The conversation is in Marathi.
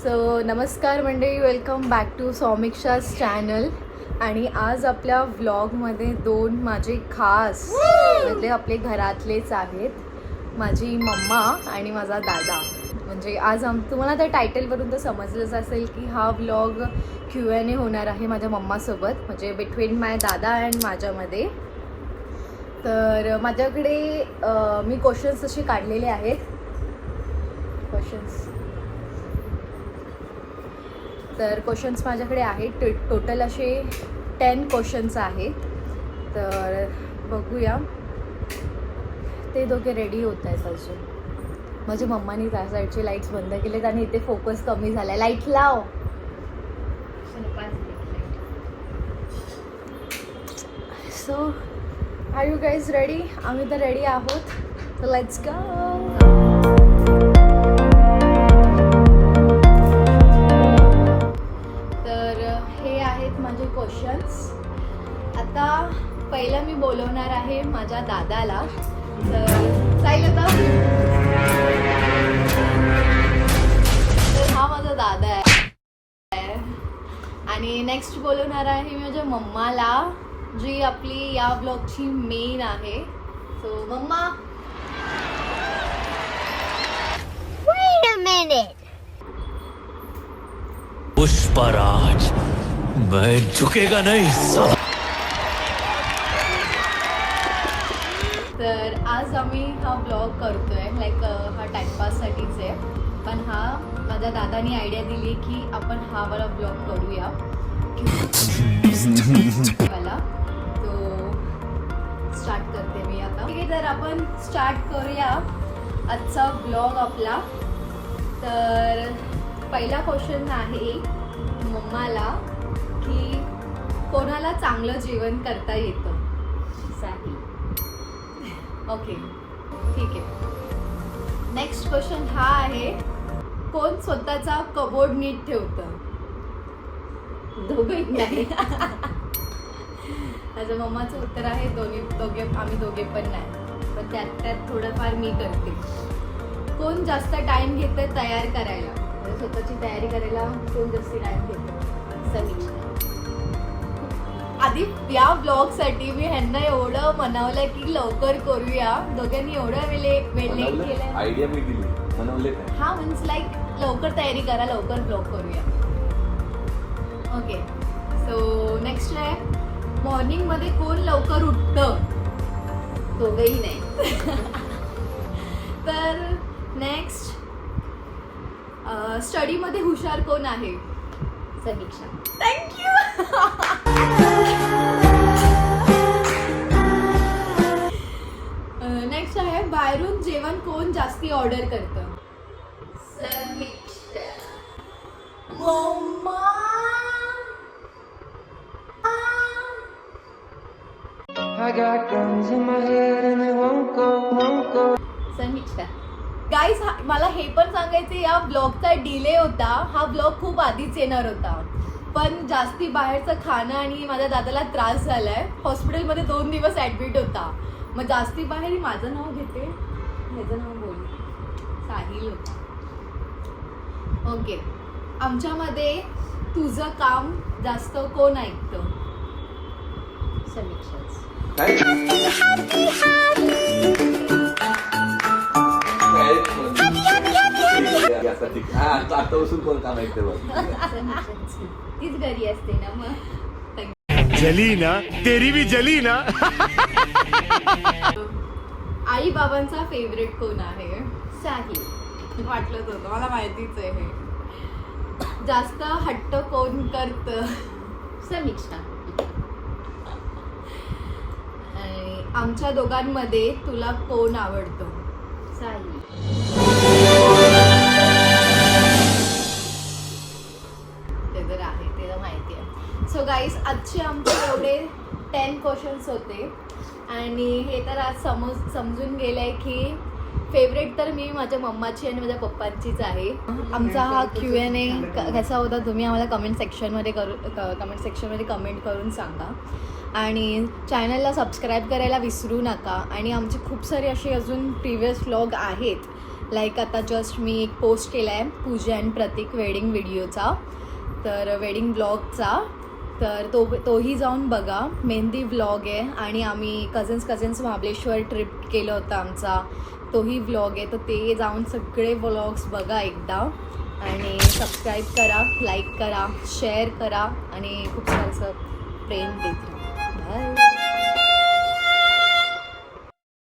सो नमस्कार मंडळी, वेलकम बॅक टू सौमिक्षाज चॅनल. आणि आज आपल्या व्लॉगमध्ये दोन माझे खास म्हणजे आपले घरातलेच आहेत, माझी मम्मा आणि माझा दादा. म्हणजे आज तुम्हाला त्या टायटलवरून तर समजलंच असेल की हा व्लॉग Q&A होणार आहे माझ्या मम्मासोबत, म्हणजे बिटवीन माय दादा अँड माझ्यामध्ये. तर माझ्याकडे मी क्वेश्चन्स असे काढलेले आहेत. क्वेश्चन्स माझ्याकडे आहेत टोटल असे 10 क्वेश्चन्स आहेत. तर बघूया. ते दोघे रेडी होत आहेत अजून. माझ्या मम्मानी त्या साईडचे लाईट्स बंद केलेत आणि इथे फोकस कमी झाला. लाईट लाव. So are you guys ready? आम्ही तर रेडी आहोत. So let's go. माझे क्वेश्चन्स. आता पहिला मी बोलवणार आहे माझ्या दादाला. तर चालेल आता. तर हा माझा दादा आहे. आणि नेक्स्ट बोलवणार आहे मी माझ्या मम्माला, जी आपली या ब्लॉगची मेन आहे. So mamma. Wait a minute. Pushpraj, मैं झुकेगा नहीं साला. तर आज आम्ही हा ब्लॉग करतोय लाईक हा टाइमपाससाठीच आहे, पण हा माझ्या दादानी आयडिया दिली की आपण हा वाला ब्लॉग करूया वाला. तो स्टार्ट करते मी आता. ठीक आहे, तर आपण स्टार्ट करूया आजचा ब्लॉग आपला. तर पहिला क्वेश्चन आहे मम्माला की कोणाला चांगलं जेवण करता येतं? साही. ओके, ठीक आहे. नेक्स्ट क्वेश्चन हा आहे, कोण स्वतःचा कबोर्ड नीट ठेवतं? दोघे नाही. माझ्या मम्माचं उत्तर आहे आम्ही दोघे पण नाही, पण त्यात थोडंफार मी करते. कोण जास्त टाइम घेते तयार करायला, म्हणजे स्वतःची तयारी करायला कोण जास्त टाइम घेते? समीक्षा. आधी या ब्लॉगसाठी मी ह्यांना एवढं मनवलं की लवकर करूया. दोघांनी एवढं वेळ केलं. आयडिया मी दिली, मनवले काय? हा मीन्स लाईक लवकर तयारी करा, लवकर ब्लॉग करूया. ओके, सो नेक्स्ट आहे, मॉर्निंगमध्ये कोण लवकर उठतं? दोघंही नाही. तर नेक्स्ट, स्टडीमध्ये हुशार कोण आहे? समीक्षा. थँक्यू. नेक्स्ट आहे, बाहेरून जेवण कोण जास्ती ऑर्डर करतं? समीक्षा. Mamma. I got guns in my head and they won't go. Samiksha. Guys, मला हे पण सांगायचं, या ब्लॉगचा डिले होता. हा ब्लॉग खूप आधीच येणार होता, पण जास्ती बाहेरचं खाणं आणि माझ्या दादाला त्रास झालाय. हॉस्पिटलमध्ये 2 दिवस ॲडमिट होता. मग जास्ती बाहेर, माझं नाव घेते, ह्याचं नाव बोल, साहिल होता. ओके, आमच्यामध्ये तुझं काम जास्त कोण ऐकतं? समीक्षाच. आता बसून कोण काम ऐकते बघ. तीच घरी असते ना. मग जली ना, तेरी भी जली ना. आई बाबांचा फेवरेट कोण आहे? साहिल. वाटलंच होतं, मला माहितीच आहे हे. जास्त हट्ट कोण करतं? समीक्षा. आणि आमच्या दोघांमध्ये तुला कोण आवडतं? साहिल. ते तर आहे, ते तर माहिती आहे. सो गाईज, आजचे आमचे एवढे 10 क्वेश्चन्स होते. आणि हे तर आज समजून गेलंय की फेवरेट तर मी माझ्या मम्माची आणि माझ्या पप्पांचीच आहे. आमचा हा Q&A कसा होता तुम्ही आम्हाला कमेंट सेक्शनमध्ये कमेंट करून सांगा. आणि चॅनलला सबस्क्राईब करायला विसरू नका. आणि आमचे खूप सारे असे अजून प्रिव्हियस व्लॉग आहेत, लाईक आता जस्ट मी एक पोस्ट केला आहे पूजा अँड प्रतीक वेडिंग व्हिडिओचा, तर वेडिंग ब्लॉगचा, तर तोही जाऊन बघा. मेहंदी व्लॉग आहे आणि आम्ही कझन्स महाबळेश्वर ट्रिप केलं होतं आमचा, तोही व्लॉग आहे. तर ते जाऊन सगळे व्लॉग्स बघा एकदा आणि सबस्क्राईब करा, लाईक करा, शेअर करा आणि खूप सारं प्रेम देत राहा. बाय.